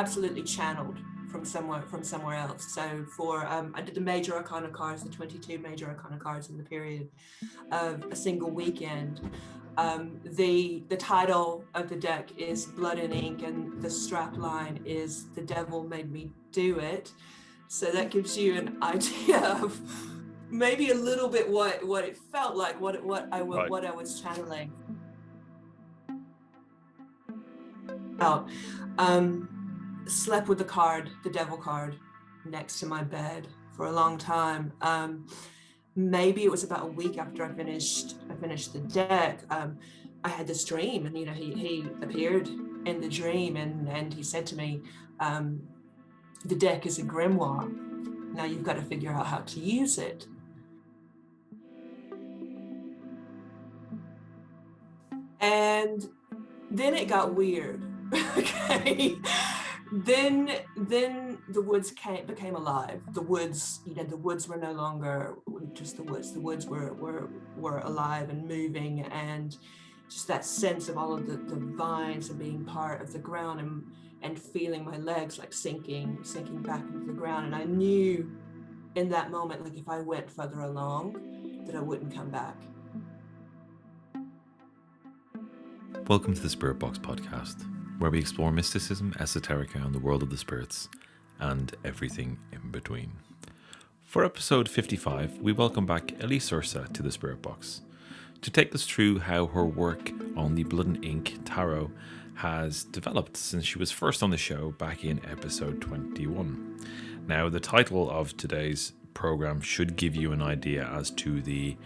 absolutely channeled from somewhere else. So for I did the major arcana cards, the 22 major arcana cards in the period of a single weekend. The title of the deck is Blood and Ink, and the strap line is "The Devil Made Me Do It." So that gives you an idea of maybe a little bit what it felt like, what I was channeling. Slept with the devil card, next to my bed for a long time. Maybe it was about a week after I finished the deck. I had this dream, and he appeared in the dream, and he said to me, "The deck is a grimoire. Now you've got to figure out how to use it." And then it got weird. Okay. Then the woods became alive. The woods, the woods were no longer just the woods. The woods were alive and moving, and just that sense of all of the vines and being part of the ground, and feeling my legs like sinking back into the ground. And I knew in that moment, like if I went further along, that I wouldn't come back. Welcome to the Spirit Box podcast, where we explore mysticism, esoterica, and the world of the spirits, and everything in between. For episode 55, we welcome back Elise Oursa to the Spirit Box to take us through how her work on the Blood and Ink Tarot has developed since she was first on the show back in episode 21. Now, the title of today's program should give you an idea as to the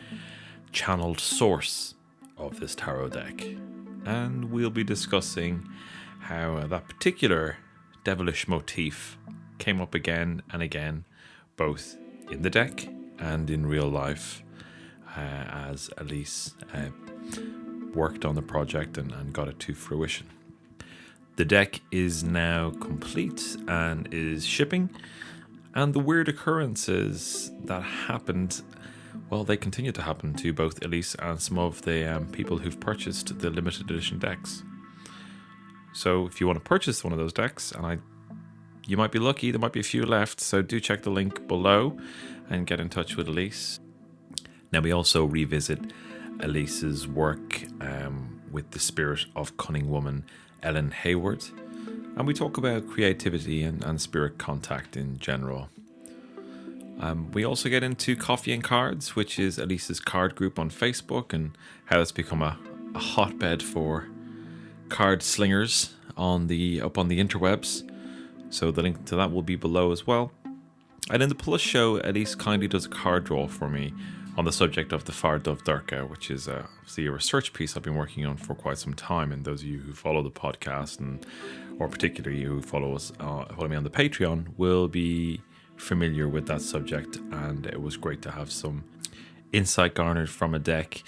channeled source of this tarot deck. And we'll be discussing how that particular devilish motif came up again and again, both in the deck and in real life, as Elise worked on the project and got it to fruition. The deck is now complete and is shipping, and the weird occurrences that happened, well, they continue to happen to both Elise and some of the people who've purchased the limited edition decks. So if you want to purchase one of those decks, and you might be lucky, there might be a few left, so do check the link below and get in touch with Elise. Now, we also revisit Elise's work with the spirit of cunning woman Ellen Hayward, and we talk about creativity and spirit contact in general. We also get into Coffee and Cards, which is Elise's card group on Facebook, and how it's become a hotbed for card slingers up on the interwebs. So the link to that will be below as well. And in the Plus show, Elise kindly does a card draw for me on the subject of the Fard of Durka, which is obviously a research piece I've been working on for quite some time. And those of you who follow the podcast, or particularly who follow me on the Patreon, will be familiar with that subject, and it was great to have some insight garnered from a deck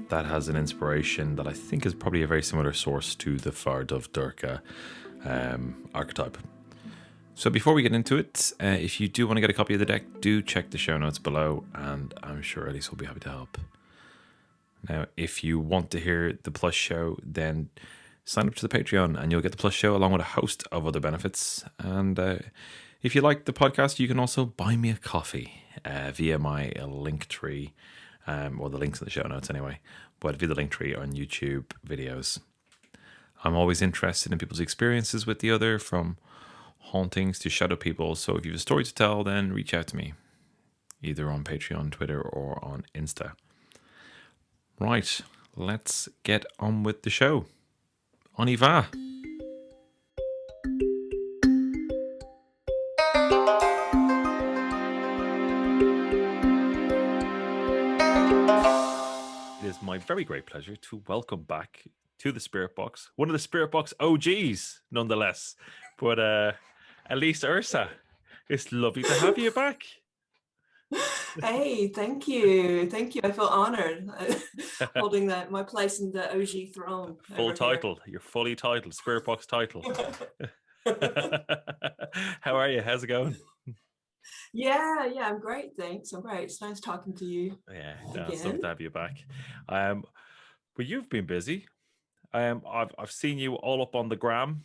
that has an inspiration that I think is probably a very similar source to the Fard of Durka archetype. So before we get into it, if you do want to get a copy of the deck, do check the show notes below, and I'm sure Elise will be happy to help. Now, if you want to hear the Plus show, then sign up to the Patreon and you'll get the Plus show along with a host of other benefits. And if you like the podcast, you can also buy me a coffee via my Linktree, or the links in the show notes anyway, but via the Linktree on YouTube videos. I'm always interested in people's experiences with the other, from hauntings to shadow people, so if you have a story to tell, then reach out to me, either on Patreon, Twitter, or on Insta. Right, let's get on with the show. On y va! It is my very great pleasure to welcome back to the Spirit Box one of the Spirit Box OGs, nonetheless, but Elise Oursa. It's lovely to have you back. Hey, thank you. I feel honored holding my place in the OG throne. Full title. You're fully titled, Spirit Box title. How are you? How's it going? Yeah, I'm great, thanks. I'm great. It's nice talking to you. Yeah, it's lovely to have you back. But you've been busy. I've seen you all up on the gram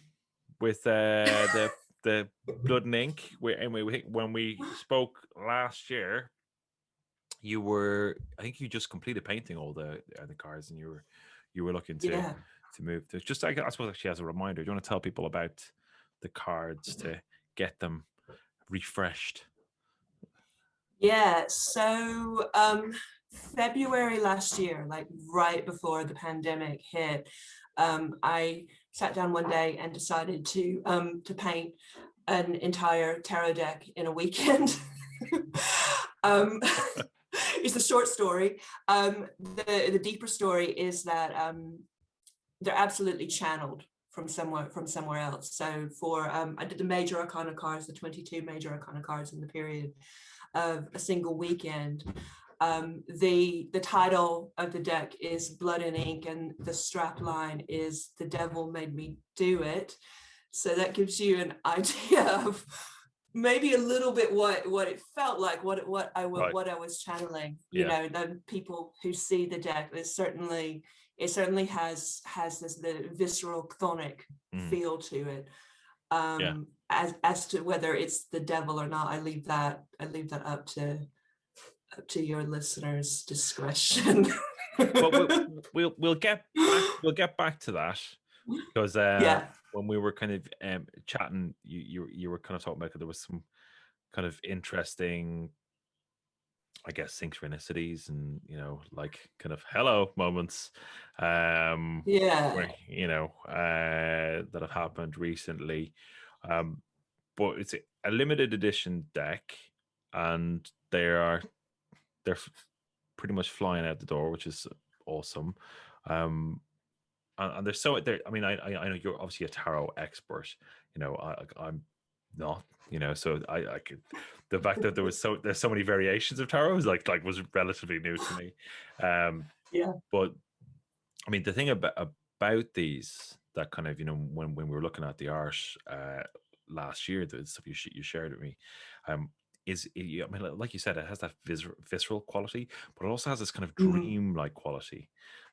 with the the Blood and Ink. When we spoke last year, I think you just completed painting all the cards, and you were looking to move to. Just I suppose actually as a reminder, do you want to tell people about the cards to get them refreshed? Yeah, so February last year, like right before the pandemic hit, I sat down one day and decided to paint an entire tarot deck in a weekend. It's a short story. The deeper story is that they're absolutely channeled from somewhere else. So I did the major arcana cards, the 22 major arcana cards in the period of a single weekend. The title of the deck is Blood and Ink, and the strap line is "The Devil Made Me Do It." So that gives you an idea of maybe a little bit what it felt like, what I was channeling. You know, the people who see the deck, it certainly has this the visceral chthonic feel to it. As to whether it's the devil or not, I leave that up to your listeners' discretion. But we'll get back to that, because when we were kind of chatting, you were kind of talking about there was some kind of interesting, I guess, synchronicities and, you know, like kind of hello moments, where, you know, that have happened recently. But it's a limited edition deck, and they're pretty much flying out the door, which is awesome. And they're so there. I mean, I know you're obviously a tarot expert. You know, I'm not. You know, so I could. The fact that there's so many variations of tarot was was relatively new to me. But I mean, the thing about these that kind of, you know, when we were looking at the art last year, the stuff you shared with me, I mean, like you said, it has that visceral quality, but it also has this kind of dream-like quality.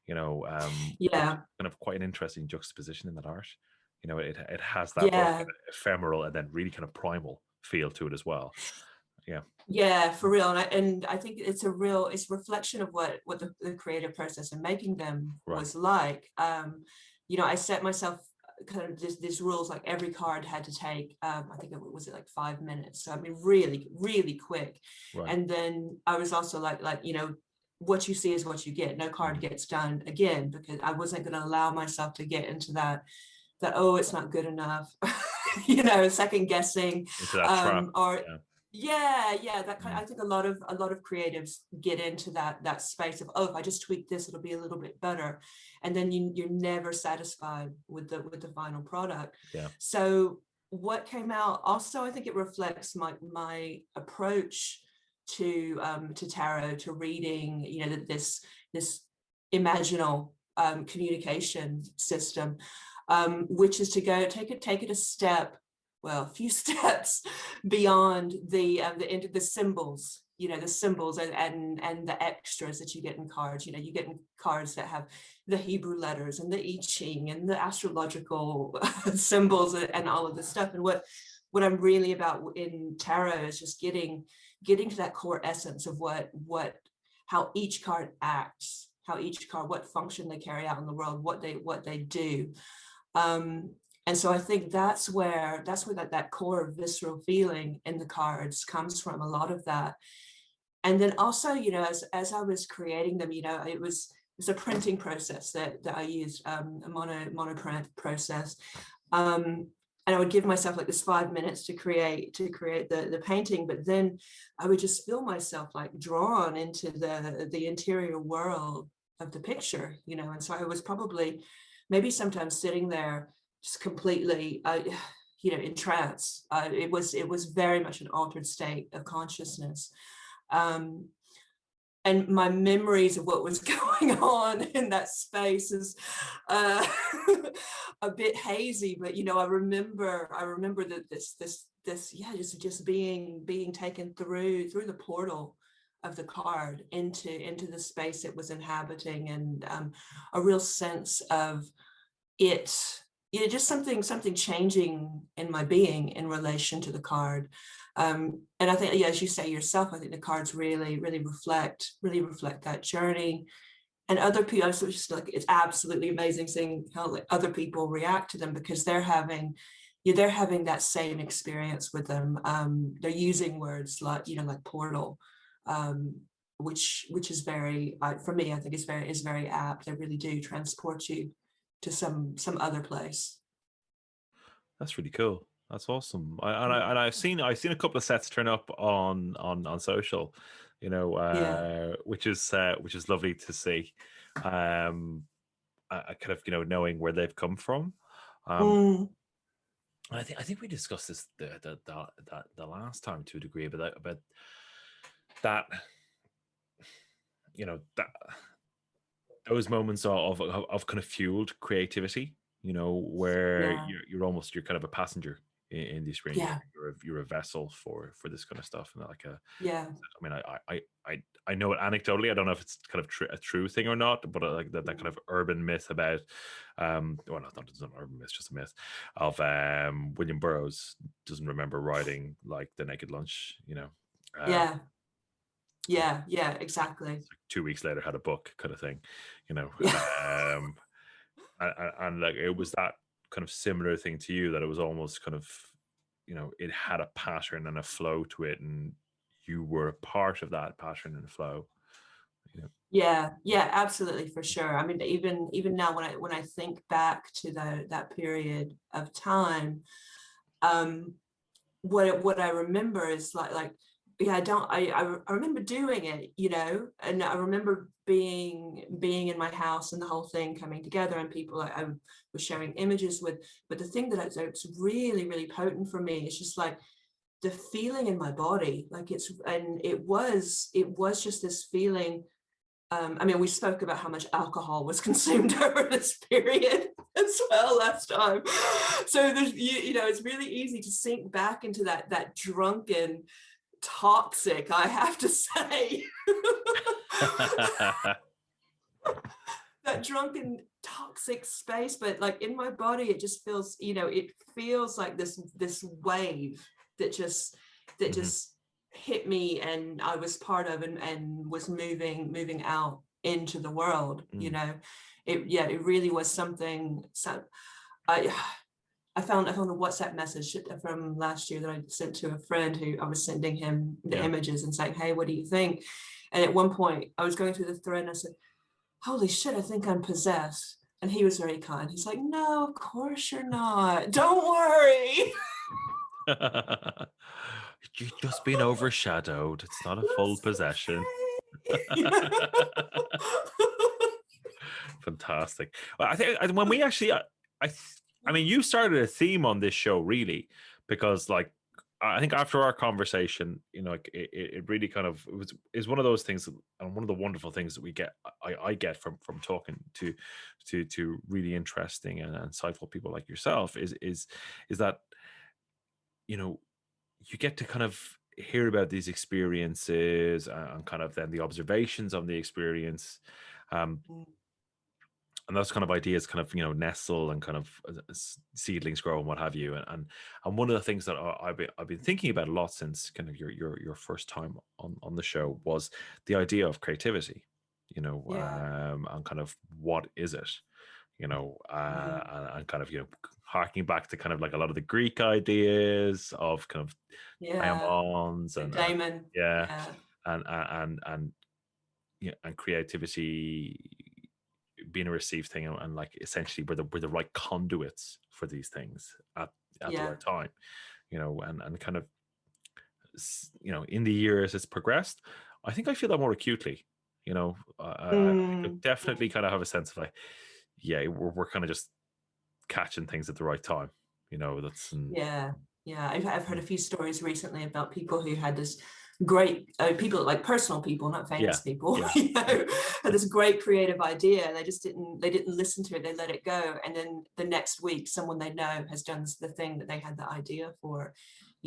You know, kind of quite an interesting juxtaposition in that art. You know, it has that both kind of ephemeral and then really kind of primal feel to it as well. Yeah, for real. And I think it's a reflection of what the creative process of making them was like. You know, I set myself kind of these rules, like every card had to take I think it was like 5 minutes, so I mean really quick. And then I was also like you know, what you see is what you get. No card gets done again, because I wasn't going to allow myself to get into that oh, it's not good enough, you know, second guessing, into that trap. Or that kind of, I think a lot of creatives get into that space of, oh, if I just tweak this, it'll be a little bit better, and then you're never satisfied with the final product. So what came out also, I think it reflects my approach to tarot, to reading, you know, this imaginal communication system, which is to go take it a step, well, a few steps beyond the symbols, you know, the symbols and the extras that you get in cards. You know, you get in cards that have the Hebrew letters and the I Ching and the astrological symbols and all of this stuff. And what I'm really about in tarot is just getting to that core essence of how each card acts, what function they carry out in the world, what they do. And so I think that's where that core visceral feeling in the cards comes from, a lot of that. And then also, you know, as I was creating them, you know, it was a printing process that I used, a monoprint process. And I would give myself like this 5 minutes to create the painting, but then I would just feel myself like drawn into the interior world of the picture, you know. And so I was probably maybe sometimes sitting there just completely, you know, in trance. It was very much an altered state of consciousness. And my memories of what was going on in that space is a bit hazy, but, you know, I remember that this just being taken through the portal of the card into the space it was inhabiting, and a real sense of it just something changing in my being in relation to the card. And I think, yeah, as you say yourself, I think the cards really reflect that journey. And other people, I was just like, it's absolutely amazing seeing how like other people react to them, because they're having that same experience with them. They're using words like, like portal, um, which is very, for me, I think is very apt. They really do transport you to some other place. That's really cool. That's awesome. I've seen a couple of sets turn up on social, Yeah. which is lovely to see. I kind of knowing where they've come from. Mm. I think we discussed this the last time to a degree about that that those moments of kind of fueled creativity, where Yeah. you're kind of a passenger in the screen. Yeah. You're a vessel for this kind of stuff, and like Yeah. I mean, I know it anecdotally. I don't know if it's kind of a true thing or not, but like that kind of urban myth about, well, not it's not an urban myth, it's just a myth of William Burroughs doesn't remember writing like The Naked Lunch, Yeah. Yeah. Exactly. 2 weeks later had a book kind of thing, Yeah. and like it was that kind of similar thing to you, that it was almost kind of, it had a pattern and a flow to it, and you were a part of that pattern and flow. Yeah, absolutely, for sure. I mean, even now when I think back to that period of time, um, what I remember is like yeah, I remember doing it, and I remember being in my house and the whole thing coming together, and people I was sharing images with. But the thing that's really potent for me is just like the feeling in my body, like it was just this feeling. I mean, we spoke about how much alcohol was consumed over this period as well last time. So there's, it's really easy to sink back into that drunken, toxic, I have to say, that drunken, toxic space. But like in my body, it just feels, it feels like this wave that just hit me, and I was part of, and was moving out into the world. It really was something. So I found a WhatsApp message from last year that I sent to a friend, who I was sending him the images and saying, hey, what do you think? And at one point I was going through the thread and I said, holy shit, I think I'm possessed. And he was very kind. He's like, no, of course you're not, don't worry. You've just been overshadowed. It's not a full possession. Fantastic. Well, I think when we actually, I mean, you started a theme on this show, really, because like I think after our conversation, like it really kind of is one of those things, and one of the wonderful things that we get, I get from talking to really interesting and insightful people like yourself is that you get to kind of hear about these experiences and kind of then the observations of the experience, and those kind of ideas kind of nestle and kind of seedlings grow and what have you, and one of the things that I've been thinking about a lot since kind of your first time on the show was the idea of creativity, and kind of what is it, and kind of harking back to kind of like a lot of the Greek ideas of kind of daimons and daemon, and creativity being a received thing, and like essentially we're the right conduits for these things at the right time, and kind of in the years it's progressed, I think I feel that more acutely. I could definitely kind of have a sense of like, we're kind of just catching things at the right time. That's I've heard a few stories recently about people who had this great people, like personal people, not famous people, had this great creative idea, and they didn't listen to it, they let it go, and then the next week someone they know has done the thing that they had the idea for,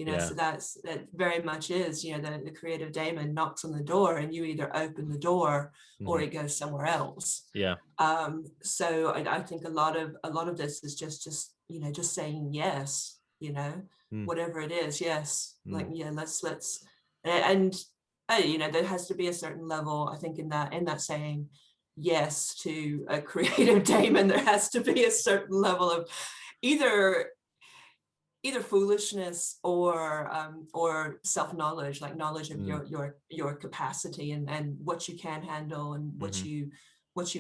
Yeah. So that very much is, the creative daemon knocks on the door and you either open the door or it goes somewhere else. Yeah. So I think a lot of this is just saying yes, whatever it is, yes. Like, yeah, let's and there has to be a certain level, I think, in that saying yes to a creative daemon. There has to be a certain level of either foolishness or self-knowledge, like knowledge of your capacity and what you can handle and what you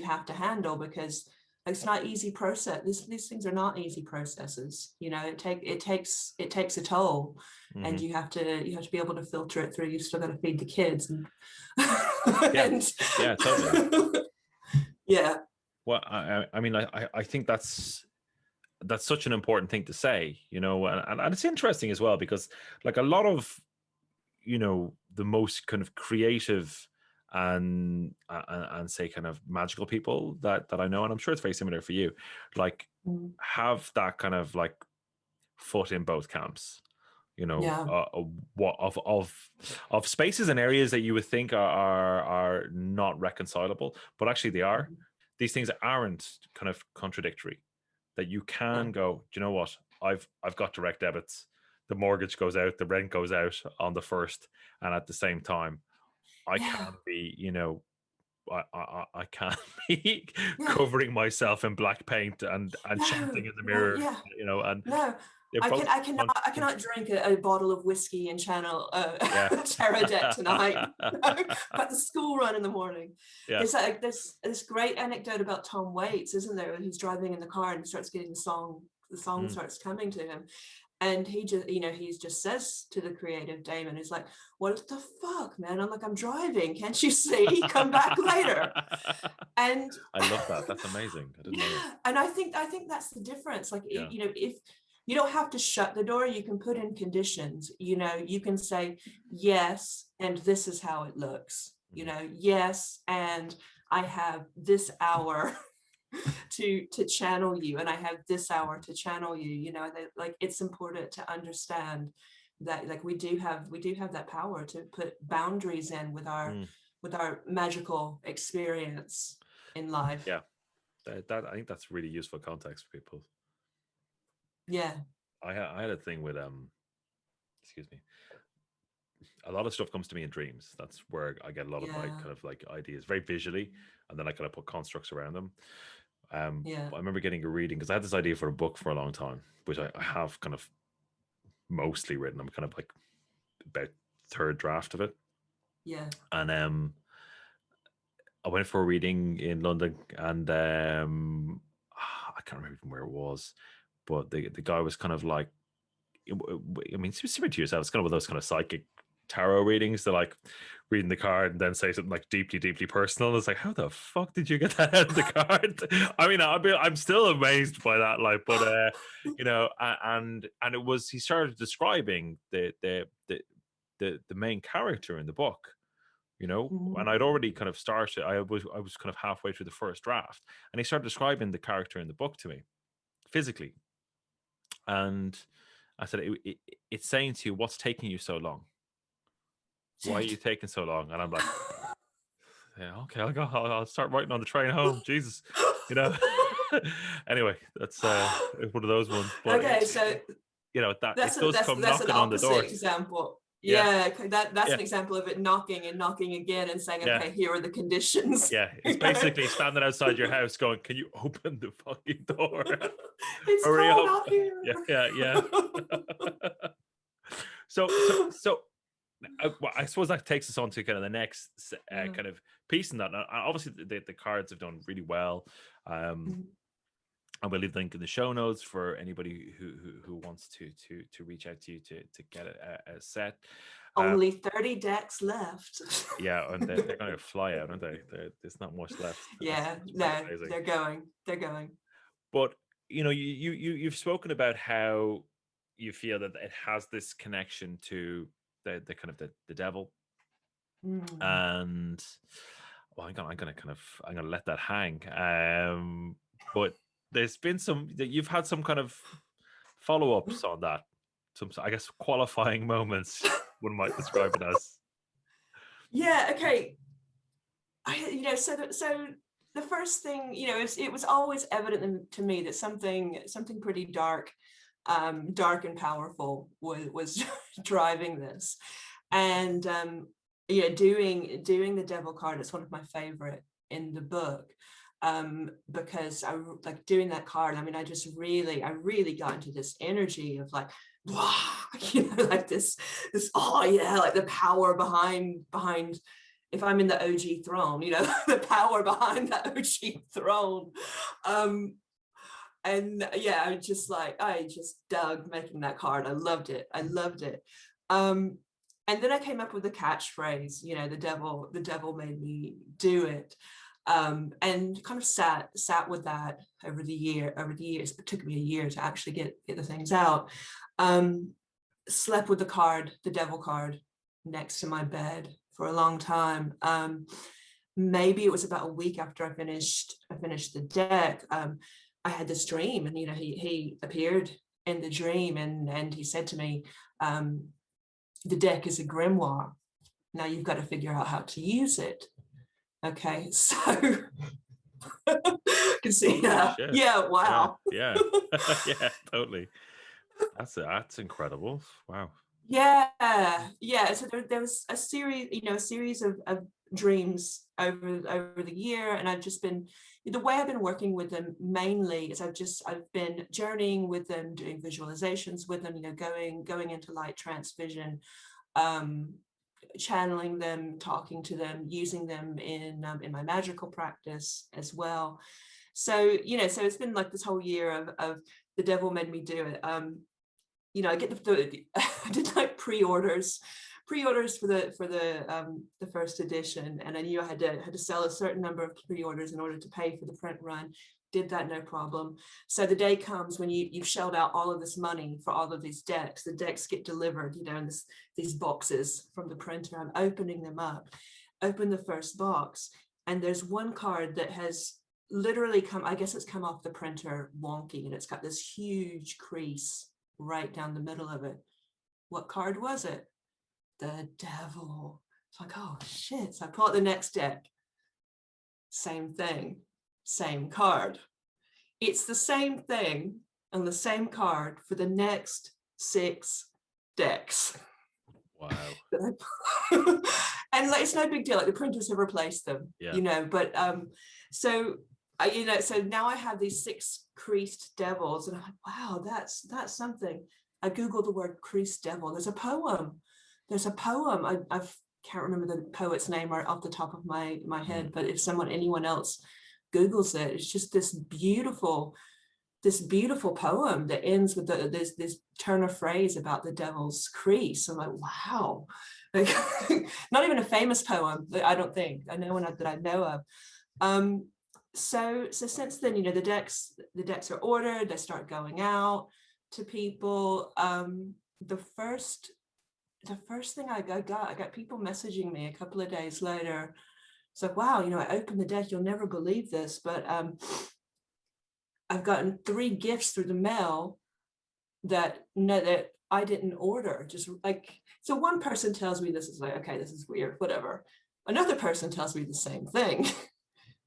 have to handle, because it's not easy process. These things are not easy processes. It takes a toll, and you have to be able to filter it through. You've still got to feed the kids. And yeah, totally. Yeah. Well, I mean, I think that's such an important thing to say, and it's interesting as well, because like a lot of, the most kind of creative and say kind of magical people that I know, and I'm sure it's very similar for you, like have that kind of like foot in both camps, what of spaces and areas that you would think are not reconcilable, but actually they are. These things aren't kind of contradictory, that you can go, do you know what, I've got direct debits, the mortgage goes out, the rent goes out on the 1st, and at the same time I can be, I can't be covering myself in black paint and chanting in the mirror, and I cannot drink a bottle of whiskey and channel tarot deck tonight. Got the school run in the morning. There's this great anecdote about Tom Waits, isn't there? When he's driving in the car and starts getting the song starts coming to him, and he just he just says to the creative daemon, he's like, "What the fuck, man? I'm driving. Can't you see? Come back later." And I love that. That's amazing. I didn't know that. And I think that's the difference. Like, if you don't have to shut the door, you can put in conditions. You can say yes, and this is how it looks. Yes, and I have this hour to channel you, and I have this hour to channel you. Like, it's important to understand that, like, we do have that power to put boundaries in with our magical experience in life. Yeah, that I think that's really useful context for people. Yeah. I had a thing with excuse me, a lot of stuff comes to me in dreams. That's where I get a lot of my kind of like ideas, very visually, and then I kind of put constructs around them. I remember getting a reading because I had this idea for a book for a long time, which I have kind of mostly written. I'm kind of like about third draft of it. And I went for a reading in London, and I can't remember even where it was, but the guy was kind of like, I mean, it's similar to yourself. It's kind of one of those kind of psychic tarot readings. They're like reading the card and then say something like deeply, deeply personal. It's like, how the fuck did you get that out of the card? I mean, I'm still amazed by that. Like, but and it was, he started describing the main character in the book, and I'd already kind of started. I was kind of halfway through the first draft, and he started describing the character in the book to me physically, and I said, it's saying to you, what's taking you so long? Why are you taking so long? And I'm like, yeah, okay, I'll start writing on the train home. Jesus, Anyway, that's one of those ones. But okay, so that's knocking on the door. Example. That's an example of it knocking and knocking again and saying, okay, here are the conditions. Yeah, it's basically standing outside your house going, can you open the fucking door? It's cold out here. Yeah. So I suppose that takes us on to kind of the next kind of piece in that. Now, obviously, the cards have done really well. And we'll leave the link in the show notes for anybody who wants to reach out to you to get a set. Only 30 decks left. Yeah, and they're going to fly out, aren't they? There's not much left. They're going. But you've spoken about how you feel that it has this connection to the kind of the devil, and well, I'm gonna let that hang. But there's been you've had some kind of follow-ups on that. some, I guess, qualifying moments one might describe it as. Yeah. Okay. So the first thing, it was always evident to me that something pretty dark and powerful was driving this. And doing the devil card is one of my favorite in the book, because I like doing that card. I mean, I really got into this energy of like, like this like the power behind if I'm in the OG throne, the power behind that OG throne. And yeah, I just dug making that card. I loved it. And then I came up with the catchphrase, the devil made me do it. And kind of sat with that over the years. It took me a year to actually get the things out. Slept with the devil card next to my bed for a long time. Maybe it was about a week after I finished the deck. I had this dream, and he appeared in the dream, and he said to me, the deck is a grimoire. Now you've got to figure out how to use it. Okay, so you can see, yeah, wow, yeah, yeah, totally. That's incredible. Wow. Yeah. So there was a series of dreams over the year, and I've just been, the way I've been working with them mainly is I've been journeying with them, doing visualizations with them, going into light trance vision, channeling them, talking to them, using them in my magical practice as well. So so it's been like this whole year of the devil made me do it. I get I did like pre-orders for the first edition, and I knew I had to sell a certain number of pre-orders in order to pay for the print run. Did that, no problem. So the day comes when you've shelled out all of this money for all of these decks. The decks get delivered, in these boxes from the printer. I'm opening them up. Open the first box, and there's one card that has literally I guess it's come off the printer wonky, and it's got this huge crease right down the middle of it. What card was it? The devil. It's like, oh shit. So I pull out the next deck. Same thing, same card. It's the same thing and the same card for the next 6 decks. Wow. And it's no big deal. Like the printers have replaced them, but so now I have these 6 creased devils, and I'm like, wow, that's something. I Googled the word creased devil. There's a poem. I can't remember the poet's name right off the top of my head, but if anyone else Googles it, it's just this beautiful poem that ends with this turn of phrase about the devil's crease. I'm like, wow. Like, not even a famous poem, I don't think. I know one that I know of. So since then, the decks are ordered. They start going out to people. The first thing I got people messaging me a couple of days later. It's like, wow, I opened the deck. You'll never believe this, but I've gotten 3 gifts through the mail that I didn't order. Just like, so one person tells me this is like, okay, this is weird, whatever. Another person tells me the same thing.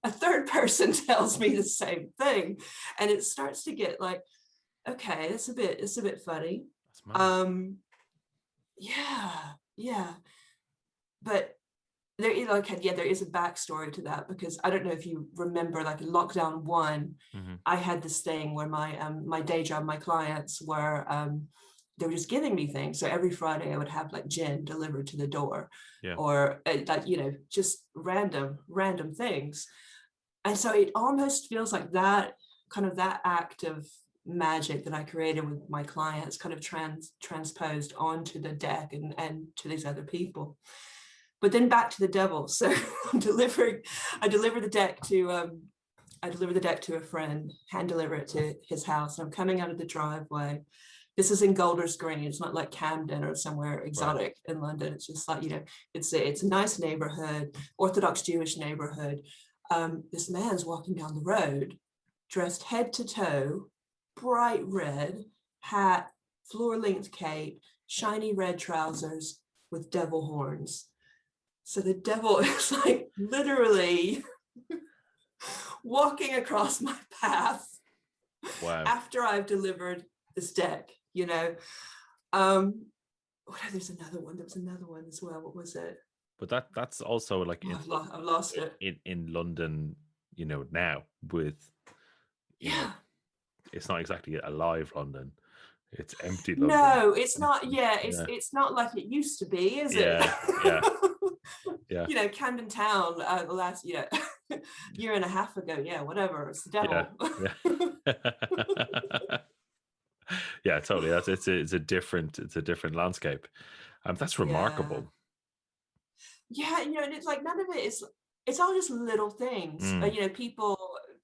A third person tells me the same thing, and it starts to get like, okay, it's a bit funny. Yeah, but there is a backstory to that, because I don't know if you remember, like in lockdown 1, I had this thing where my day job, my clients were they were just giving me things. So every Friday I would have like gin delivered to the door, or just random things. And so it almost feels like that act of magic that I created with my clients kind of transposed onto the deck and to these other people. But then back to the devil. So I deliver the deck to a friend, hand deliver it to his house. I'm coming out of the driveway. This is in Golders Green. It's not like Camden or somewhere exotic in London. It's just like, it's a nice neighborhood, Orthodox Jewish neighborhood. This man's walking down the road, dressed head to toe, bright red hat, floor-length cape, shiny red trousers with devil horns. So the devil is like literally walking across my path. Wow. After I've delivered this deck, there's another one. There was another one as well. What was it? But that's also like I've lost it. In London, now with it's not exactly a live London. It's empty London. No, it's not. Yeah, it's not like it used to be, is it? Yeah. Camden Town, the last year and a half ago. Yeah, whatever. It's the devil. Yeah. Yeah, totally. It's a different landscape. That's remarkable. Yeah, and it's like none of it is. It's all just little things.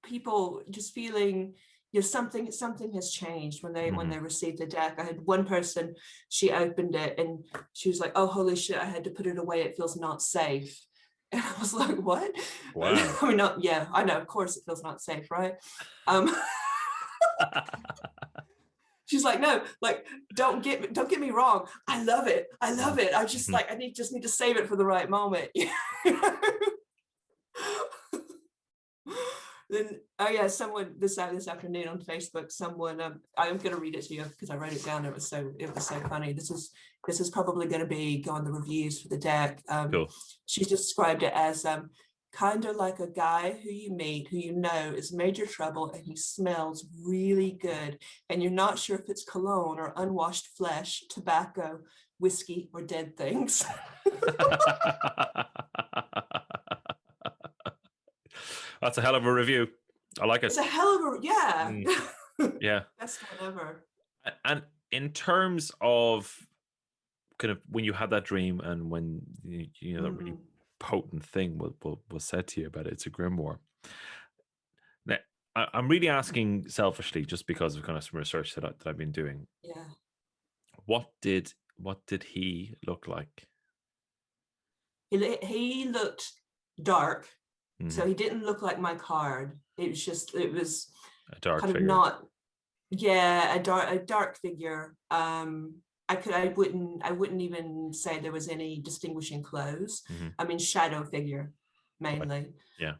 People just feeling. Something has changed when they received the deck. I had one person, she opened it and she was like, "Oh, holy shit, I had to put it away. It feels not safe." And I was like, "What?" Wow. I mean, I know, of course it feels not safe, right? She's like, "No, like, don't get me wrong. I love it. I just like, I just need to save it for the right moment." Then someone this afternoon on Facebook, someone I'm going to read it to you because I wrote it down. It was so funny. This is probably going to go on the reviews for the deck. Cool. She described it as kind of like a guy who you meet who is major trouble and he smells really good and you're not sure if it's cologne or unwashed flesh, tobacco, whiskey, or dead things. That's a hell of a review. I like it. It's a hell of a yeah. Best one ever. And in terms of kind of when you had that dream and when that really potent thing was said to you about it, it's a grimoire. Now, I'm really asking selfishly, just because of kind of some research that I've been doing. Yeah. What did he look like? He looked dark. So he didn't look like my card. It was a dark kind figure. Of a dark figure. I wouldn't even say there was any distinguishing clothes. I mean, shadow figure mainly. Right. Yeah.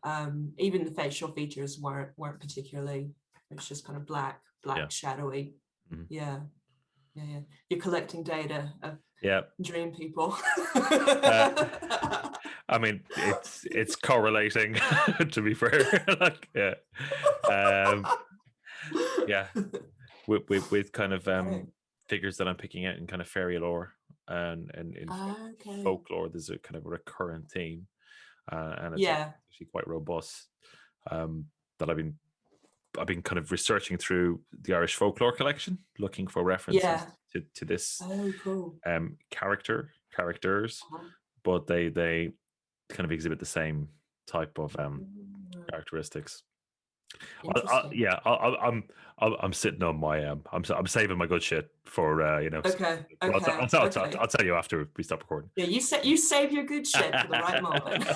Even the facial features weren't particularly. It's just kind of black, shadowy. Yeah. You're collecting data of dream people. I mean, it's correlating. To be fair, with kind of figures that I'm picking out in kind of fairy lore and in folklore. There's a kind of recurrent theme, and it's actually quite robust. That I've been kind of researching through the Irish folklore collection, looking for references to this characters, but they kind of exhibit the same type of characteristics. I'm sitting on my I'm saving my good shit for Okay. I'll tell you after we stop recording. Yeah, you save your good shit for the right moment.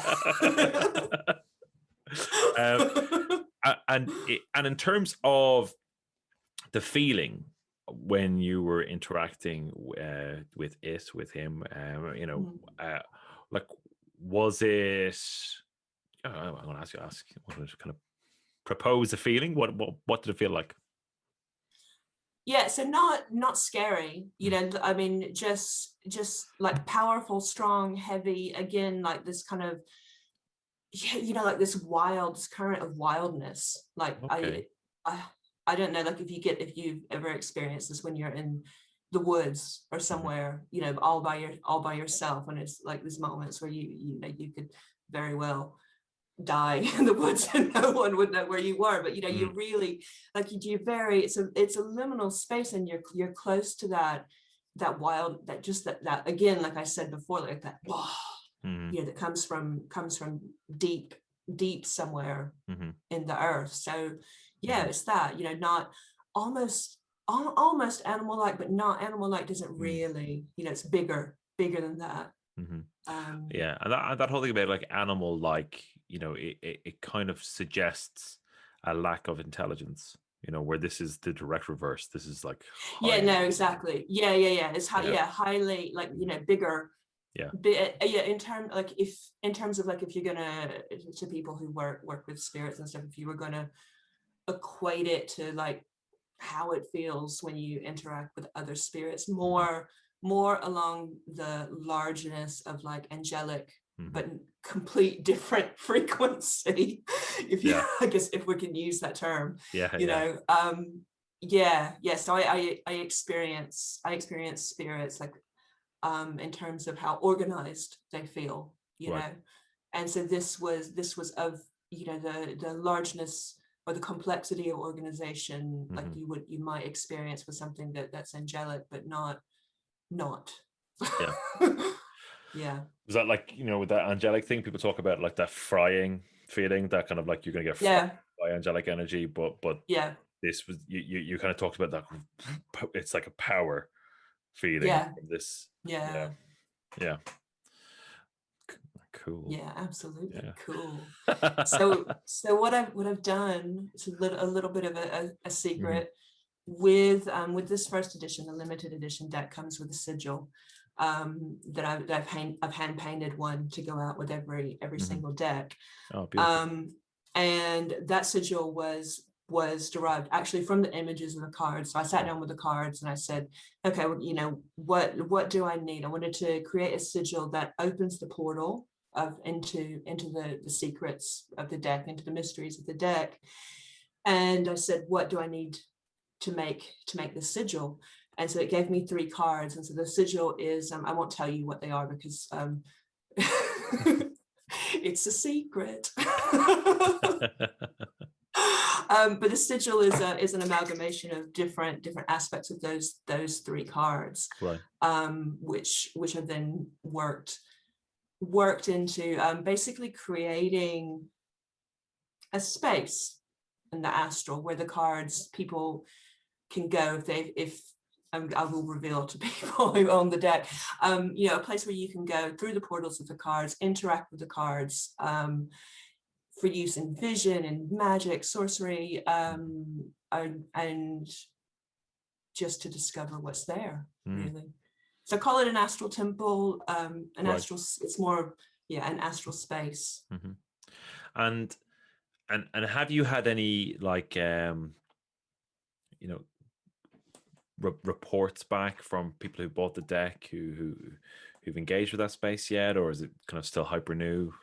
And in terms of the feeling when you were interacting with him, like, was it? I'm going to ask. I want to kind of propose a feeling. What did it feel like? Yeah, so not scary. I mean, just like powerful, strong, heavy. Again, like this kind of, like this current of wildness. Like I don't know, like if you've ever experienced this when you're in the woods or somewhere, all by yourself, and it's like these moments where you could very well die in the woods and no one would know where you were, but you really like it's a liminal space, and you're close to that wild, that again, like I said before, like that that comes from deep somewhere in the earth. So it's that, not almost animal-like, but not animal-like. Doesn't really, it's bigger than that. And that whole thing about like animal-like, it kind of suggests a lack of intelligence, where this is the direct reverse. This is like Yeah, highly, no, exactly. Yeah. It's highly, like, bigger. yeah, In terms of, like, if you're gonna, to people who work with spirits and stuff, if you were gonna equate it to like how it feels when you interact with other spirits, more along the largeness of like angelic, but complete different frequency, if you I guess if we can use that term. So I experience spirits, like, in terms of how organized they feel, and so this was of, the largeness or the complexity of organization, like you might experience with something that's angelic, but not. Yeah. Yeah. Was that like, with that angelic thing, people talk about like that frying feeling, that kind of like you're going to get fried by angelic energy, but this was, you kind of talked about that, it's like a power feeling from this. Yeah. Cool. Yeah, absolutely. Cool. So what I've done, it's a little bit of a secret. With this first edition, the limited edition deck comes with a sigil, that I've hand painted one to go out with every single deck. Oh, beautiful. And that sigil was derived actually from the images of the cards. So I sat down with the cards and I said, okay, well, what do I need? I wanted to create a sigil that opens the portal into the secrets of the deck, into the mysteries of the deck. And I said, what do I need to make this sigil? And so it gave me 3 cards. And so the sigil is, I won't tell you what they are because it's a secret. But the sigil is an amalgamation of different aspects of those 3 cards, right? Which have then worked into basically creating a space in the astral where the cards, people can go if I will reveal to people who own the deck, a place where you can go through the portals of the cards, interact with the cards, for use in vision and magic, sorcery, and just to discover what's there, really. So I call it an astral temple, astral. It's more, an astral space. And have you had any like reports back from people who bought the deck who've engaged with that space yet, or is it kind of still hyper new?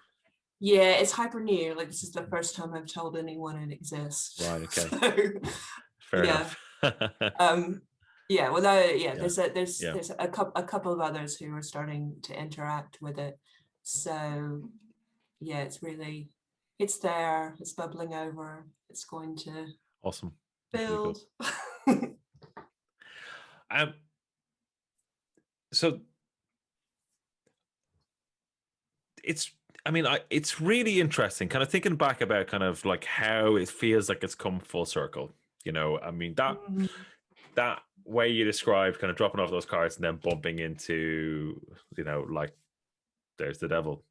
Yeah, it's hyper new. Like, this is the first time I've told anyone it exists. Right. Okay. So, fair enough. There's a couple of others who are starting to interact with it. So yeah, it's there, it's bubbling over, it's going to awesome build. So it's really interesting, kind of thinking back about kind of like how it feels like it's come full circle. That way you described kind of dropping off those cards and then bumping into, like, there's the devil,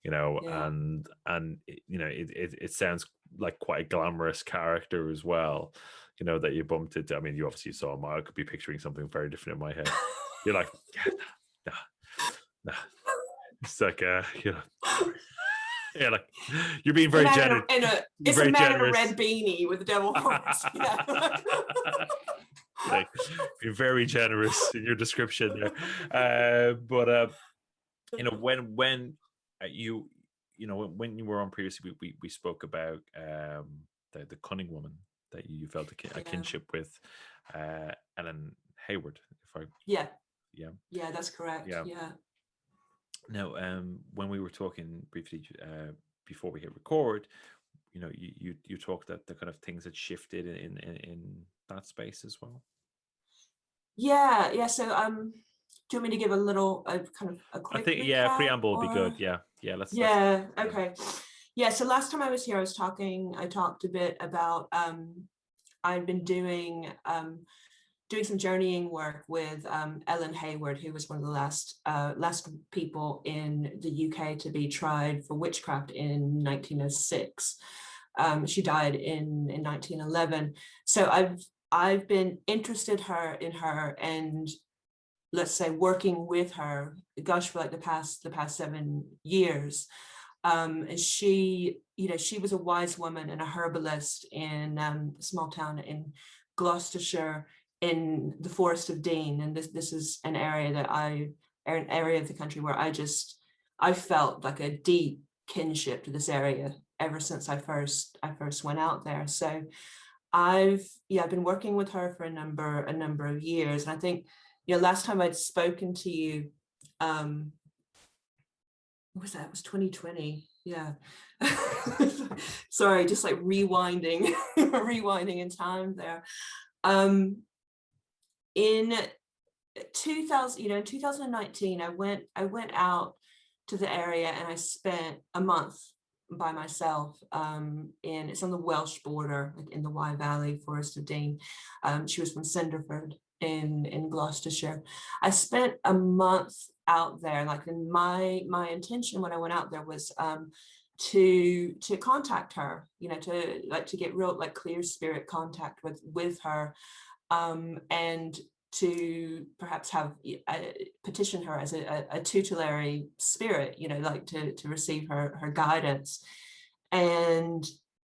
and it sounds like quite a glamorous character as well, that you bumped into. I mean, you obviously saw him. I could be picturing something very different in my head. You're like, nah. It's like, yeah, like, you're being very generous. It's a man in a red beanie with the devil horns. Like, you're very generous in your description there. But when you were on previously, we spoke about the cunning woman that you felt a kinship with, Ellen Hayward. Yeah, that's correct. Yeah. Now, when we were talking briefly before we hit record, you talked that the kind of things had shifted in that space as well. Yeah. So, do you want me to give kind of a quick? I think preamble would be good. Yeah. Let's. Okay. Yeah. So last time I was here, I talked a bit about I've been doing some journeying work with Ellen Hayward, who was one of the last people in the UK to be tried for witchcraft in 1906. She died in 1911. So I've been interested in her and, let's say, working with her, gosh, for like the past 7 years. And she, she was a wise woman and a herbalist in a small town in Gloucestershire, in the Forest of Dean. And this is an area an area of the country where I felt like a deep kinship to this area ever since I first went out there. So I've been working with her for a number of years. And I think, last time I'd spoken to you, what was that? It was 2020. Yeah. Sorry, just like rewinding in time there. In 2019, I went out to the area and I spent a month by myself. It's on the Welsh border, like in the Wye Valley, Forest of Dean. She was from Cinderford in Gloucestershire. I spent a month out there, like, and my intention when I went out there was to contact her, to get real, like, clear spirit contact with her, and to perhaps have petition her as a tutelary spirit, like to receive her guidance. And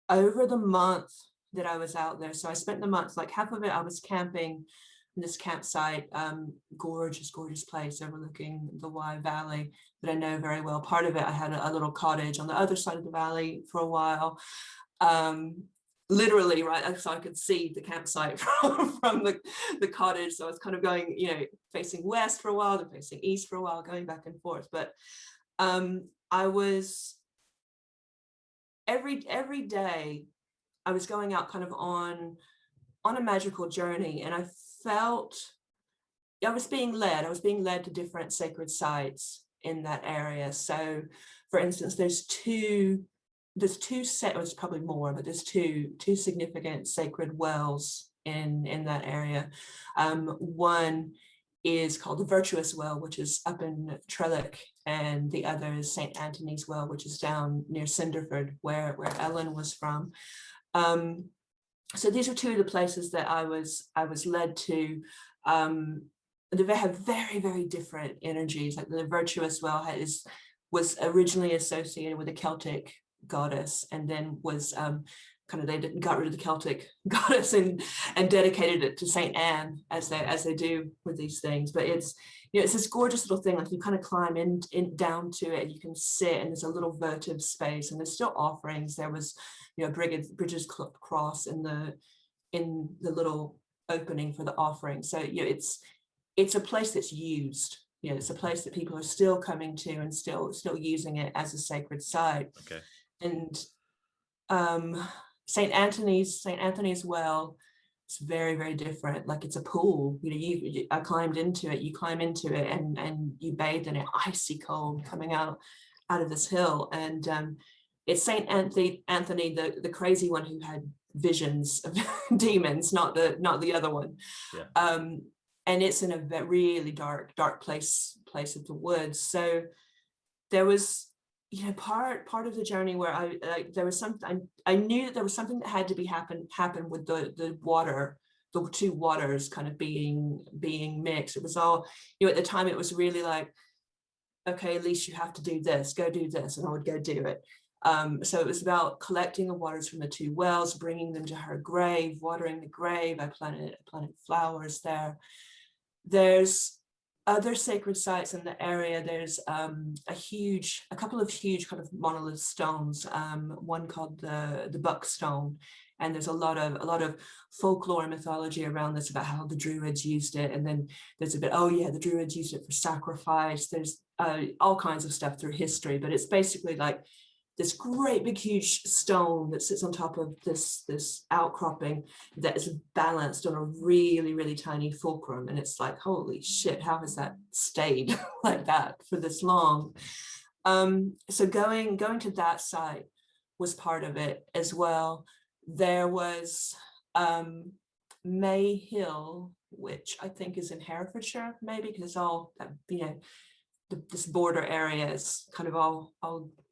over the month that I was out there, so I spent the month, like half of it I was camping in this campsite, gorgeous place overlooking the Wye Valley that I know very well. Part of it I had a little cottage on the other side of the valley for a while, literally, right, so I could see the campsite from the cottage. So I was kind of going, facing west for a while, then facing east for a while, going back and forth. But I was every day I was going out kind of on a magical journey, and I felt I was being led to different sacred sites in that area. So for instance, there's two there's probably more, but there's two significant sacred wells in that area. One is called the Virtuous Well, which is up in Trellick, and the other is St. Anthony's Well, which is down near Cinderford, where Ellen was from. So these are two of the places that I was led to. They have very, very different energies. Like the Virtuous Well was originally associated with a Celtic goddess, and then was they got rid of the Celtic goddess and dedicated it to Saint Anne, as they do with these things. But it's it's this gorgeous little thing. Like you kind of climb in down to it, and you can sit, and there's a little votive space, and there's still offerings. There was Bridget's cross in the little opening for the offering. So it's a place that's used. It's a place that people are still coming to and still using it as a sacred site. Okay. And St. Anthony's Well, it's very, very different. Like it's a pool. I climbed into it. You climb into it and you bathe in it, icy cold, coming out of this hill. And it's St. Anthony, the crazy one who had visions of demons, not the other one. Yeah. And it's in a really dark place of the woods. So there was part of the journey where there was something I knew that there was something that had to happen with the water, the two waters kind of being mixed. It was all, at the time it was really like, okay, Elise, you have to do this, go do this, and I would go do it. So it was about collecting the waters from the two wells, bringing them to her grave, watering the grave. I planted flowers there. There's other sacred sites in the area. There's a couple of huge kind of monolith stones, one called the Buck Stone, and there's a lot of folklore and mythology around this about how the Druids used it. And then there's a bit, the Druids used it for sacrifice. There's all kinds of stuff through history, but it's basically like this great big huge stone that sits on top of this outcropping that is balanced on a really, really tiny fulcrum. And it's like, holy shit, how has that stayed like that for this long? So going to that site was part of it as well. There was May Hill, which I think is in Herefordshire, maybe, because all that, this border area is kind of all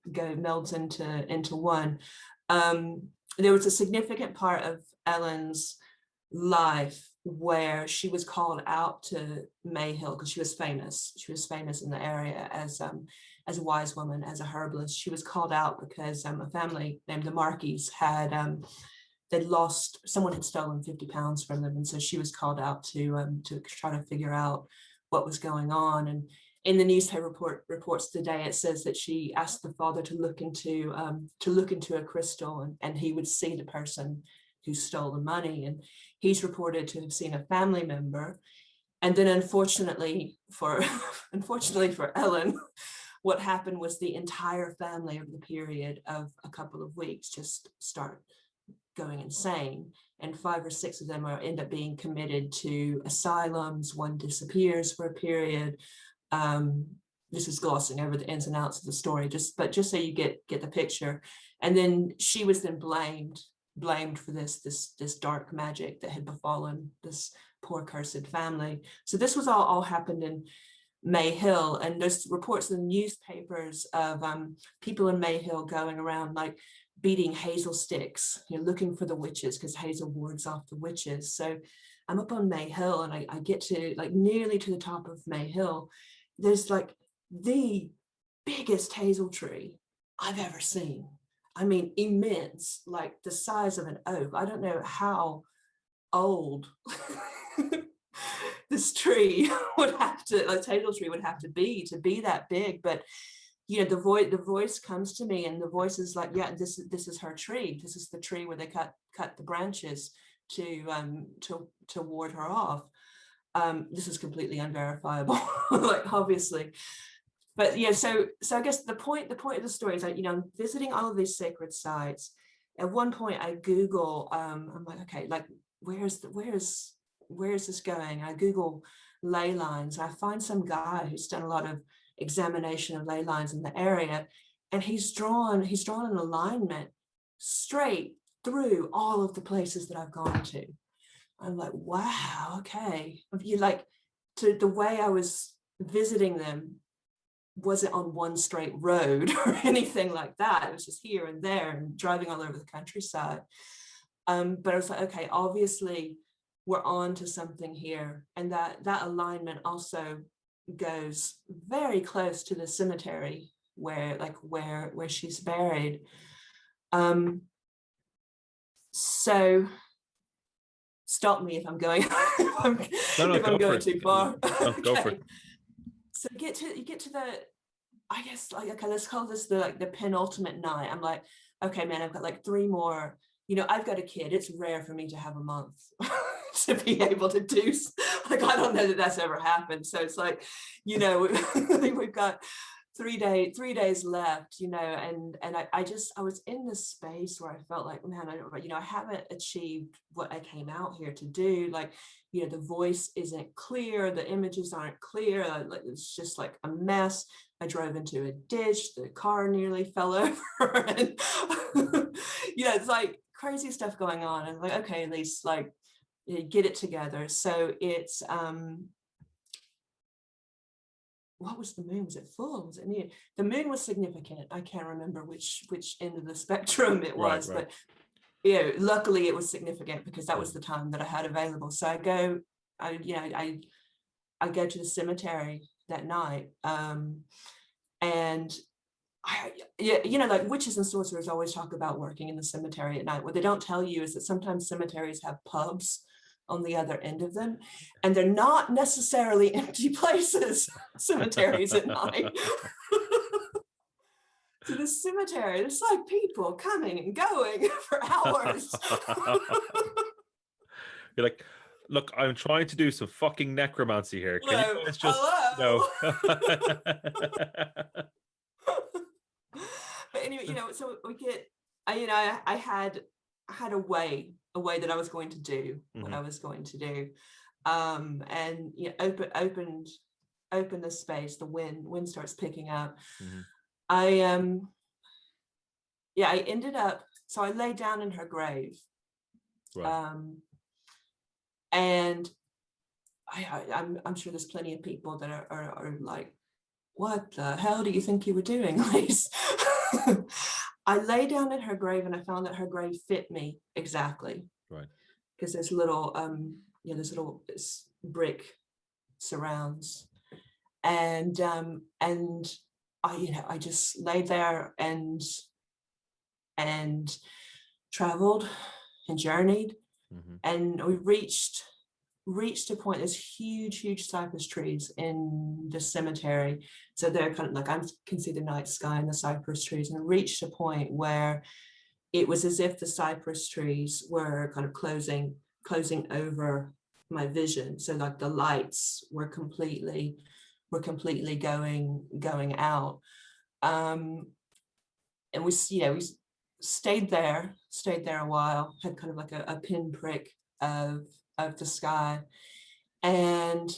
melds into one. there was a significant part of Ellen's life where she was called out to Mayhill because she was famous. She was famous in the area as a wise woman, as a herbalist. She was called out because a family named the Markeys had they'd lost, someone had stolen £50 from them, and so she was called out to try to figure out what was going on. And in the newspaper reports today, it says that she asked the father to look into a crystal, and he would see the person who stole the money. And he's reported to have seen a family member. And then unfortunately for Ellen, what happened was the entire family over the period of a couple of weeks just start going insane. And 5 or 6 of them end up being committed to asylums. One disappears for a period. This is glossing over the ins and outs of the story, just so you get the picture. And then she was then blamed for this dark magic that had befallen this poor cursed family. So this was all happened in Mayhill, and there's reports in the newspapers of people in Mayhill going around like beating hazel sticks, looking for the witches, because hazel wards off the witches. So I'm up on Mayhill, and I get to like nearly to the top of Mayhill. There's like the biggest hazel tree I've ever seen. I mean, immense, like the size of an oak. I don't know how old this tree would have to, like hazel tree would have to be that big. But the voice comes to me, and the voice is like, yeah, this is her tree. This is the tree where they cut the branches to ward her off. This is completely unverifiable, like obviously. But yeah, so I guess the point of the story is that, I'm visiting all of these sacred sites. At one point I Google, I'm like, okay, like where's this going? I Google ley lines. I find some guy who's done a lot of examination of ley lines in the area, and he's drawn an alignment straight through all of the places that I've gone to. I'm like, wow, okay. You like, to the way I was visiting them wasn't on one straight road or anything like that. It was just here and there and driving all over the countryside. But I was like, okay, obviously we're on to something here. And that alignment also goes very close to the cemetery where she's buried. So stop me if I'm going if I'm going too far. No, go for it. So you get to the, I guess, like, okay, let's call this the penultimate night. I'm like, okay, man, I've got like 3 more. I've got a kid. It's rare for me to have a month to be able to do, like, I don't know that that's ever happened. So it's like, we've got 3 days left, and I was in this space where I felt like, man, I haven't achieved what I came out here to do. Like, the voice isn't clear, the images aren't clear, it's just like a mess. I drove into a ditch, the car nearly fell over, and it's like crazy stuff going on. And like, okay, Elise, like, get it together. So it's what was the moon? Was it full? Was it near? The moon was significant. I can't remember which end of the spectrum it was, right. But luckily it was significant because that was the time that I had available. So I go to the cemetery that night, and like witches and sorcerers always talk about working in the cemetery at night. What they don't tell you is that sometimes cemeteries have pubs on the other end of them, and they're not necessarily empty places, cemeteries at night. So the cemetery, there's like people coming and going for hours. You're like, look, I'm trying to do some fucking necromancy here. Can you guys just no? But anyway, so we get, I had a way that I was going to do what I was going to do, and open the space. The wind starts picking up. I ended up, so I lay down in her grave, right. And I'm sure there's plenty of people that are like, what the hell do you think you were doing, Elise? I lay down in her grave, and I found that her grave fit me exactly. Right. Because there's little, there's little brick surrounds, and I just lay there and traveled and journeyed, and we reached a point. There's huge cypress trees in the cemetery, so they're kind of like, I can see the night sky and the cypress trees, and I reached a point where it was as if the cypress trees were kind of closing over my vision. So like the lights were completely going out. And we stayed there a while, had kind of like a pinprick of the sky. And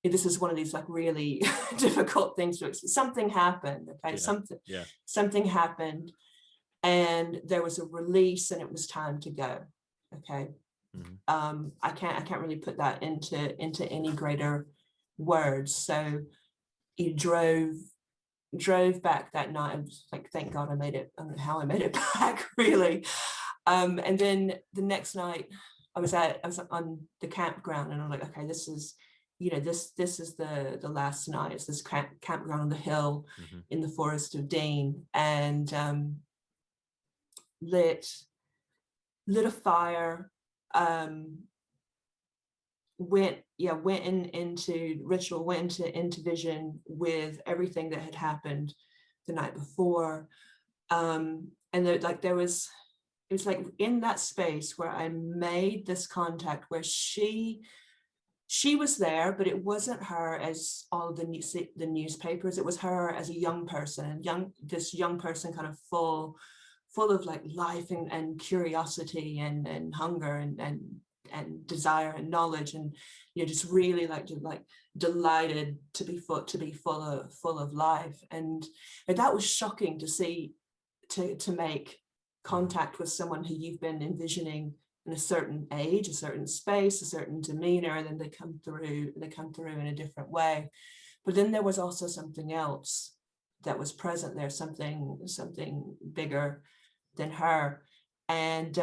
this is one of these like really difficult things to explain. Something happened, okay? Something happened, and there was a release, and it was time to go. Okay. I can't really put that into any greater words. So you drove back that night. I was like, thank God I made it. I don't know how I made it back, really. And then the next night I was on the campground, and I'm like, okay, this is the last night. It's this campground on the hill in the forest of Dean, and lit a fire, went into ritual, went into vision with everything that had happened the night before, and it was like in that space where I made this contact, where she was there, but it wasn't her as all the newspapers. It was her as a young person, this young person, kind of full of like life and curiosity and hunger and desire and knowledge, and just really like delighted to be full of life. And that was shocking to see, to make contact with someone who you've been envisioning in a certain age, a certain space, a certain demeanor, and then they come through in a different way. But then there was also something else that was present there, something bigger than her. And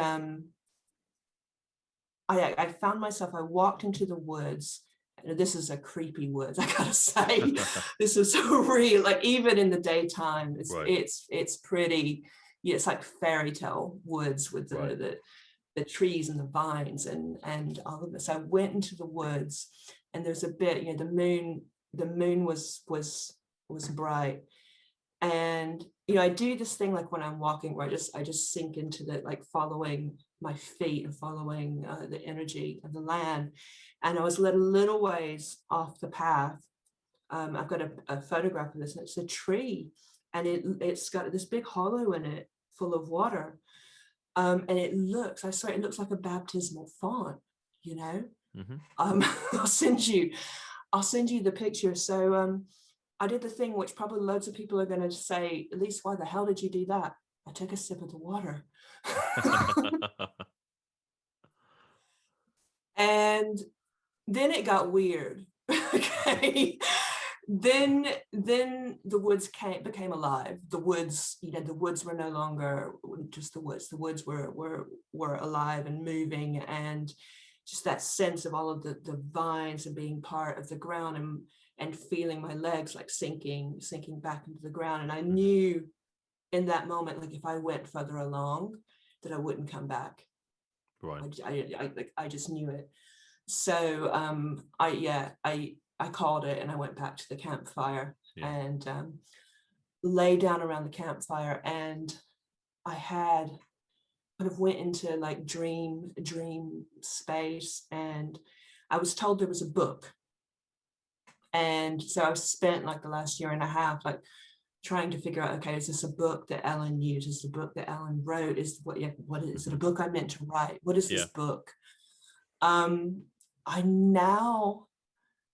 I found myself, I walked into the woods. This is a creepy woods, I gotta say. This is so real, like even in the daytime, it's pretty, it's like fairy tale woods with the trees and the vines and all of this. I went into the woods, and there's a bit, the moon was bright. And I do this thing like when I'm walking, where I just sink into the, like, following my feet and following the energy of the land. And I was led a little ways off the path. I've got a photograph of this, and it's a tree, and it's got this big hollow in it full of water. And it looks like a baptismal font, I'll send you the picture. So I did the thing which probably loads of people are going to say, Elise, why the hell did you do that? I took a sip of the water. And then it got weird. Okay. Then the woods became alive. The woods, the woods were no longer just the woods. The woods were alive and moving, and just that sense of all of the vines and being part of the ground, and feeling my legs like sinking back into the ground. And I knew in that moment, like, if I went further along, that I wouldn't come back. Right. I just knew it. So I called it, and I went back to the campfire and lay down around the campfire, and I had kind of went into like dream space, and I was told there was a book. And so I've spent like the last year and a half like trying to figure out, okay, is this a book that Ellen used? Is the book that Ellen wrote? What is it, a book I meant to write? What is this book? I'm now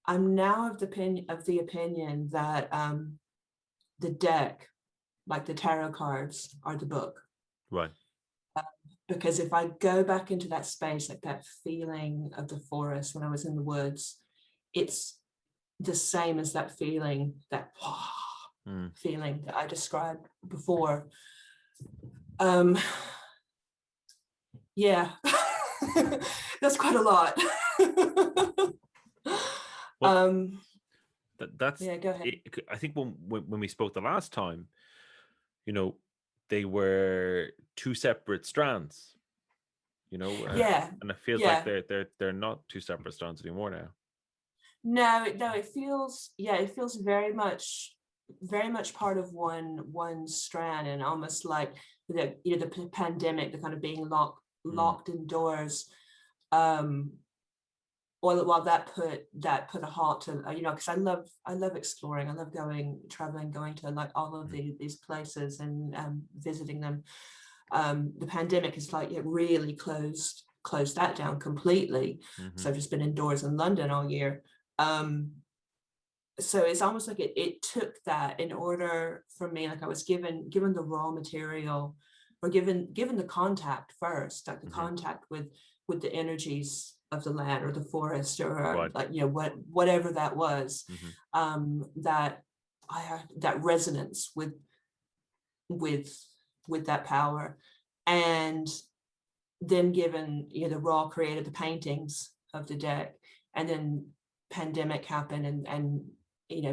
of the opinion that the deck, like the tarot cards, are the book. Right. Because if I go back into that space, like that feeling of the forest when I was in the woods, it's the same as that feeling, that feeling that I described before. Yeah, that's quite a lot. Well, that's yeah, go ahead. it. I think when we spoke the last time, they were two separate strands. Yeah, And it feels like yeah. they're not two separate strands anymore now. No, it feels, yeah, it feels very much part of one strand, and almost like the pandemic, the kind of being locked indoors. While that put a halt to because I love exploring, I love traveling, going to like all of these places and visiting them. The pandemic is like it really closed that down completely. So I've just been indoors in London all year. So it's almost like it took that in order for me, like I was given the raw material, or given the contact first, like the contact with the energies of the land or the forest, or like whatever that was, that I had that resonance with that power, and then given the raw created the paintings of the deck, and then pandemic happened, and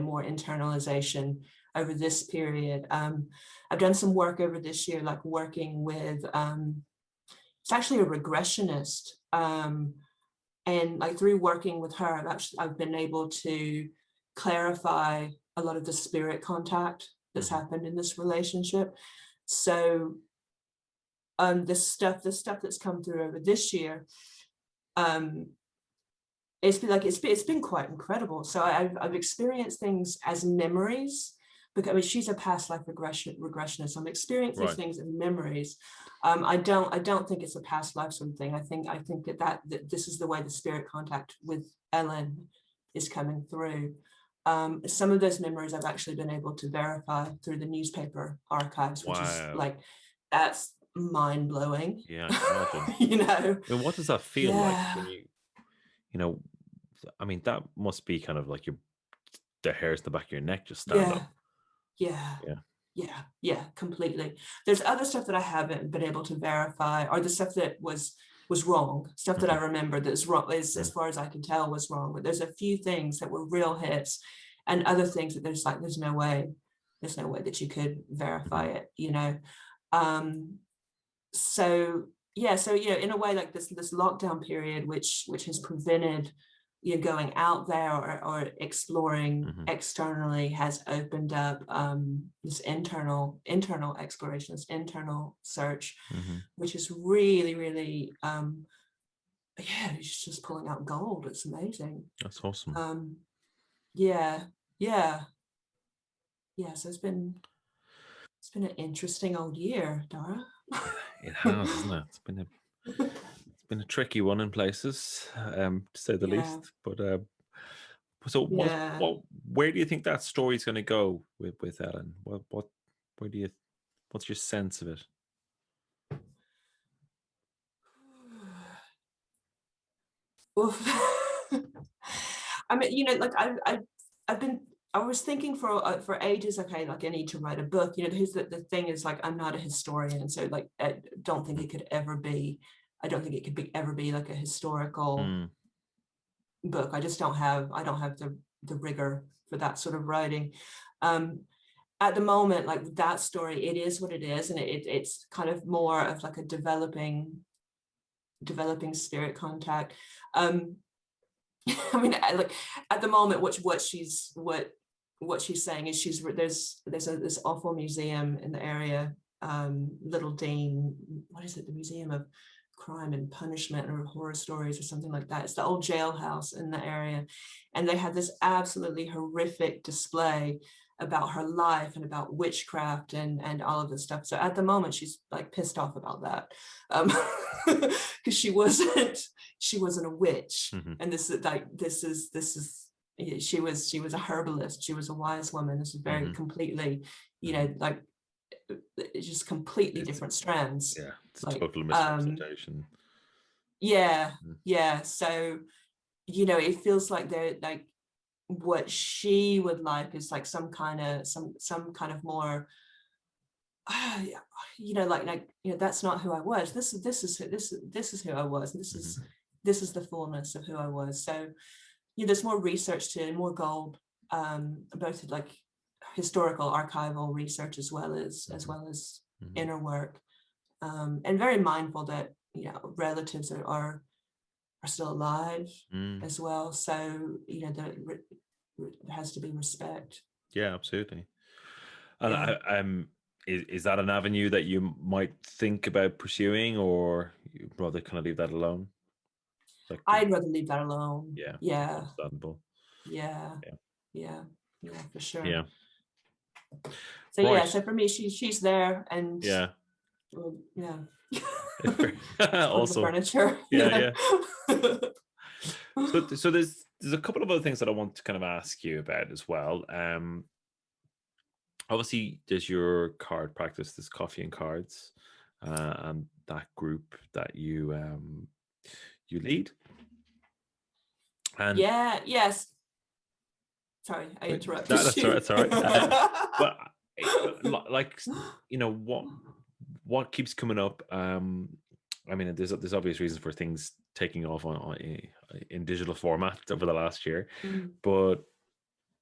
more internalization over this period. I've done some work over this year, like working with it's actually a regressionist, and like through working with her, I've been able to clarify a lot of the spirit contact that's happened in this relationship. So the stuff that's come through over this year, it's been quite incredible. So I've experienced things as memories, because I mean she's a past life regressionist. I'm experiencing things as memories. I don't think it's a past life sort of thing. I think that this is the way the spirit contact with Ellen is coming through. Some of those memories I've actually been able to verify through the newspaper archives, which is like, that's mind-blowing. Yeah, I can imagine. And what does that feel like when I mean, that must be kind of like the hairs in the back of your neck just stand up. Yeah, completely. There's other stuff that I haven't been able to verify, or the stuff that was wrong, stuff that I remember that's wrong, as far as I can tell, was wrong. But there's a few things that were real hits, and other things that there's no way that you could verify it, so in a way, like this lockdown period, which has prevented going out there or exploring externally, has opened up this internal exploration, this internal search, which is really, really it's just pulling out gold. It's amazing. That's awesome. So it's been an interesting old year, Dara. It has, isn't it? It's been a tricky one in places, to say the least. But so where do you think that story's going to go with Ellen? What's your sense of it? I mean, like I was thinking for ages, okay, like I need to write a book. The thing is, like, I'm not a historian, so like I don't think it could ever be like a historical book. I don't have the rigor for that sort of writing. At the moment, like that story, it is what it is, and it's kind of more of like a developing spirit contact. I mean, like at the moment, what she's saying is there's this awful museum in the area, Little Dean, what is it, the Museum of Crime and Punishment or Horror Stories or something like that. It's the old jailhouse in the area, and they had this absolutely horrific display about her life and about witchcraft and all of this stuff. So at the moment, she's like pissed off about that, because she wasn't a witch, and this is she was a herbalist. She was a wise woman. This is very completely, like it's just completely different strands. Yeah, it's like, total misrepresentation. So it feels like they're like, what she would like is like some kind of more that's not who I was. This is who I was. And this is the fullness of who I was. So there's more research to it, more gold, both like historical archival research as well as inner work, and very mindful that relatives are still alive as well. So there has to be respect. Yeah, absolutely. And is that an avenue that you might think about pursuing, or you'd rather kind of leave that alone? I'd rather leave that alone. Yeah. Understandable. Yeah, for sure. Yeah. So right. So for me, she's there, and also furniture. Yeah. So there's a couple of other things that I want to kind of ask you about as well. Obviously, there's your card practice, this Coffee and Cards, and that group that you lead. And yes. Sorry, I interrupted. That's all right. That's all right. But like, what keeps coming up? I mean, there's obvious reasons for things taking off in digital format over the last year, but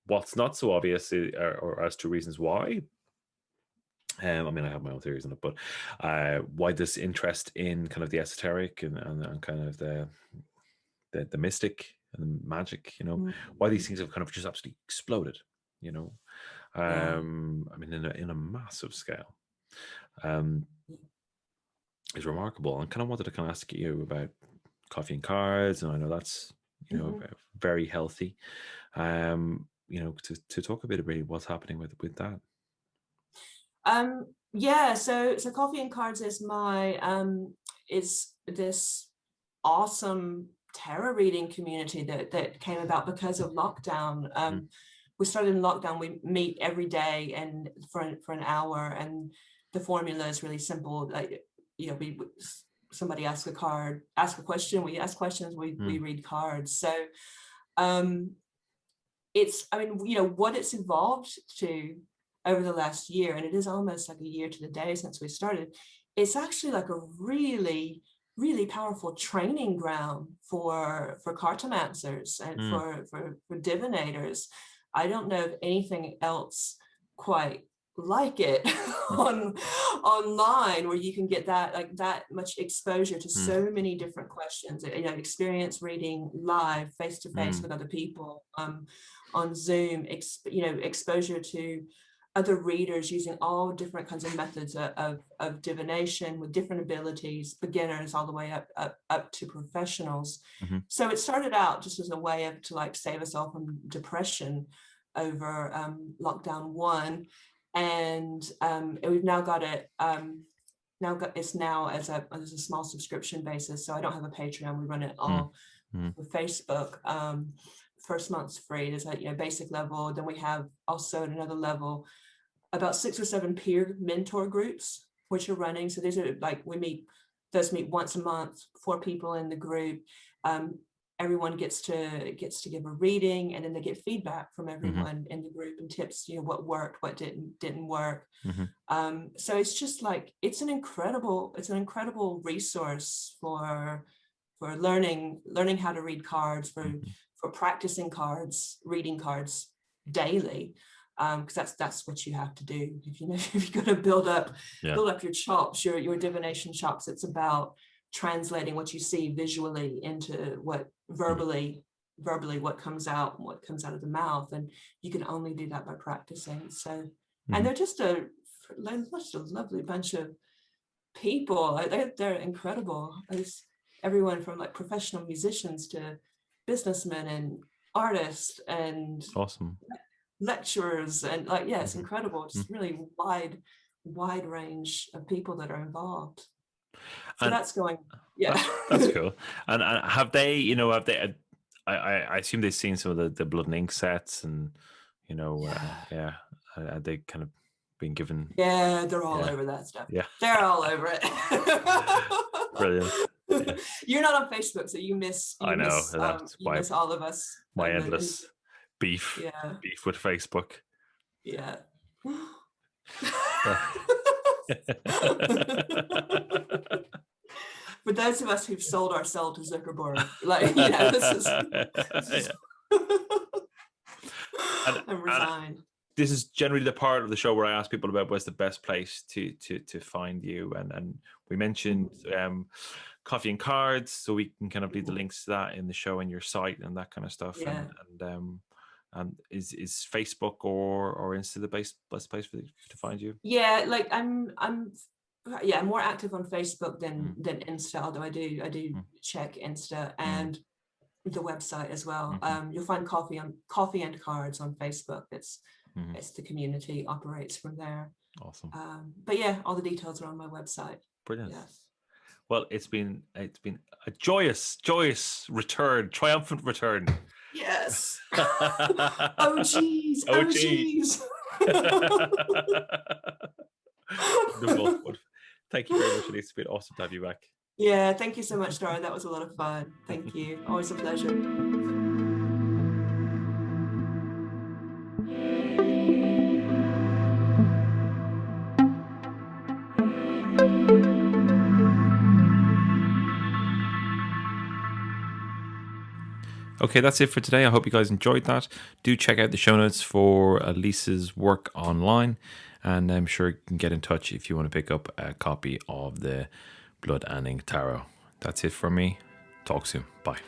what's not so obvious or as to reasons why. I mean, I have my own theories on it, but why this interest in kind of the esoteric and kind of the mystic and the magic, why these things have kind of just absolutely exploded, I mean, in a massive scale, is remarkable. And kind of wanted to kind of ask you about Coffee and Cards, and I know that's very healthy. To talk a bit about what's happening with that. So Coffee and Cards is my is this awesome tarot reading community that came about because of lockdown. We started in lockdown. We meet every day and for an hour, and the formula is really simple. Like, somebody asks a question, we ask questions, we read cards. So what it's evolved to over the last year, and it is almost like a year to the day since we started, it's actually like a really, really powerful training ground for cartomancers and for divinators. I don't know of anything else quite like it online, where you can get that much exposure to so many different questions, experience reading live face to face with other people, on Zoom, exposure to other readers using all different kinds of methods of divination with different abilities, beginners all the way up to professionals. So it started out just as a way to save us all from depression over lockdown 1. And we've now got it. It's now as a small subscription basis. So I don't have a Patreon. We run it all for Facebook. First month's free. There's a basic level. Then we have also at another level about 6 or 7 peer mentor groups which are running. So these are we meet once a month, 4 people in the group. Everyone gets to give a reading, and then they get feedback from everyone in the group and tips, what worked, what didn't work. So it's just it's an incredible resource for learning how to read cards, for practicing cards, reading cards daily, because that's what you have to do if you're going to build up your chops, your divination chops. It's about translating what you see visually into what verbally what comes out of the mouth, and you can only do that by practicing. So and they're just a lovely bunch of people. They're incredible. There's everyone from professional musicians to businessmen and artists and awesome lecturers, and it's incredible. Just really wide range of people that are involved. So and that's going, that's cool. And have they, I assume they've seen some of the Blood and Ink sets, and they kind of been given. Yeah, they're all over that stuff. Yeah, they're all over it. Brilliant. Yeah. You're not on Facebook, so you miss. I know. Miss all of us. My endless beef with Facebook. Yeah. For those of us who've sold our soul to Zuckerberg, like, you know, this is I'm resigned. This is generally the part of the show where I ask people about what's the best place to find you, and we mentioned coffee and cards, so we can kind of leave the links to that in the show and your site and that kind of stuff. Yeah. And is Facebook or Insta the best place to find you? Yeah, like I'm more active on Facebook than Insta, although I do check Insta and the website as well. You'll find Coffee and Cards on Facebook. It's the community operates from there. Awesome. But yeah, all the details are on my website. Brilliant. Yes. Well, it's been a joyous return, triumphant return. Yes. Oh geez. Wonderful. Thank you very much, Elise. It's been awesome to have you back. Yeah, thank you so much, Dara. That was a lot of fun. Thank you. Always a pleasure. Okay, that's it for today. I hope you guys enjoyed that. Do check out the show notes for Elise's work online, and I'm sure you can get in touch if you want to pick up a copy of the Blood and Ink Tarot. That's it from me. Talk soon. Bye.